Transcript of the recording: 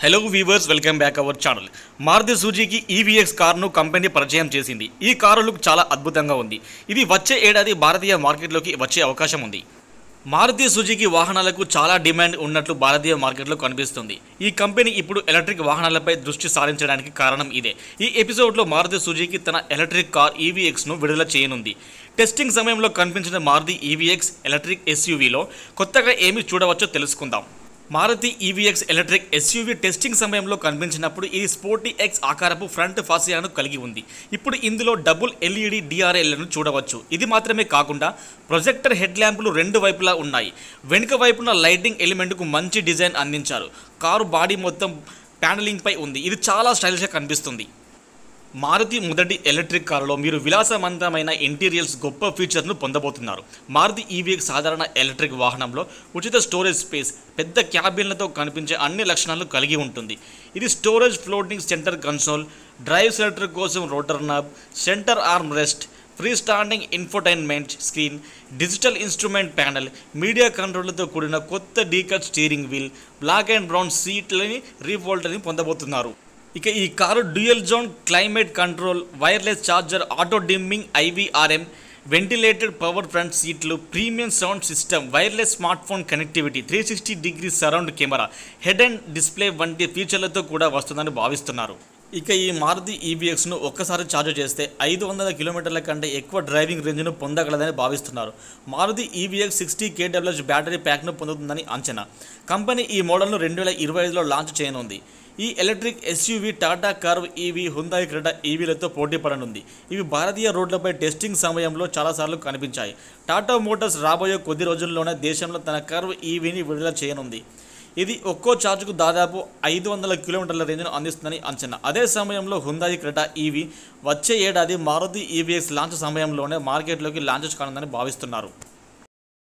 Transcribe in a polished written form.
Hello viewers, welcome back our channel. Maruti Suzuki EVX కారును company పరిచయం చేసింది. ఈ కారు లుక్ చాలా అద్భుతంగా ఉంది. ఇది వచ్చే ఏడాది భారతీయ మార్కెట్లోకి వచ్చే అవకాశం ఉంది. మారుతి సుజుకి వాహనాలకు చాలా డిమాండ్ ఉన్నట్లు భారతీయ మార్కెట్లో కనిపిస్తుంది. ఈ కంపెనీ ఇప్పుడు ఎలక్ట్రిక్ వాహనాలపై దృష్టి సారించడానికి కారణం ఇదే. ఈ ఎపిసోడ్లో మారుతి సుజుకి తన ఎలక్ట్రిక్ కార్ ఈవీఎక్స్ను విడుదల చేయనుంది. టెస్టింగ్ సమయంలో కనిపించిన మారుతి ఈవీఎక్స్ ఎలక్ట్రిక్ ఎస్యూవీలో కొత్తగా ఏమి చూడవచ్చో తెలుసుకుందాం. Maruti EVX electric SUV testing సమయంలో కనిపించినప్పుడు ఇది స్పోర్టీ ఎక్స్ ఆకారపు ఫ్రంట్ ఫాసియాను కలిగి ఉంది. ఇప్పుడు ఇందులో డబుల్ ఎల్ఈడి డిఆర్ఎల్లను చూడవచ్చు. ఇది మాత్రమే కాకుండా ప్రొజెక్టర్ హెడ్ ల్యాంపులు రెండు వైపులా ఉన్నాయి. వెనుక వైపున లైటింగ్ ఎలిమెంట్కు మంచి డిజైన్ అందించారు. కారు బాడీ మొత్తం ప్యానలింగ్పై ఉంది. ఇది చాలా స్టైలిష్గా కనిపిస్తుంది. మారుతి మొదటి ఎలక్ట్రిక్ కారులో మీరు విలాసవంతమైన ఇంటీరియర్స్ గొప్ప ఫీచర్ను పొందబోతున్నారు. మారుతి ఈవీఎక్స్ సాధారణ ఎలక్ట్రిక్ వాహనంలో ఉచిత స్టోరేజ్ స్పేస్, పెద్ద క్యాబిన్లతో కనిపించే అన్ని లక్షణాలు కలిగి ఉంటుంది. ఇది storage, floating centre console, drive selector కోసం rotor knob, centre arm rest, free standing infotainment screen, digital instrument panel, media కంట్రోల్తో కూడిన కొత్త D cut steering wheel, black and brown సీట్లని రీఫోల్డ్ని పొందబోతున్నారు. ఇక ఈ car dual zone climate control, wireless charger, auto dimming, IVRM, ventilated power front సీట్లు, premium sound system, wireless smart phone connectivity, 360 surround camera, head and display వంటి ఫీచర్లతో కూడా వస్తుందని భావిస్తున్నారు. ఇక ఈ మారుతి ఈవీఎక్స్ను ఒక్కసారి ఛార్జ్ చేస్తే 500 కిలోమీటర్ల కంటే ఎక్కువ డ్రైవింగ్ రేంజ్ను పొందగలదని భావిస్తున్నారు. మారుతి ఈవీఎక్స్ 60 kWh బ్యాటరీ ప్యాక్ను పొందుతుందని అంచనా. కంపెనీ ఈ మోడల్ను 2025లో లాంచ్ చేయనుంది. ఈ electric SUV Tata Curvv EV, Hyundai Creta ఈవీలతో పోటీ పడనుంది. ఇవి భారతీయ రోడ్లపై టెస్టింగ్ సమయంలో చాలాసార్లు కనిపించాయి. టాటా మోటార్స్ రాబోయే కొద్ది రోజుల్లోనే దేశంలో తన కర్వ్ ఈవీని విడుదల చేయనుంది. ఇది ఒక్కో ఛార్జ్కు దాదాపు 500 కిలోమీటర్ల రేంజ్ను అందిస్తుందని అంచనా. అదే సమయంలో హుందాయ్ క్రెటా ఈవీ వచ్చే ఏడాది మారుతి ఈవీఎక్స్ లాంచ్ సమయంలోనే మార్కెట్లోకి లాంచ్ కానుందని భావిస్తున్నారు.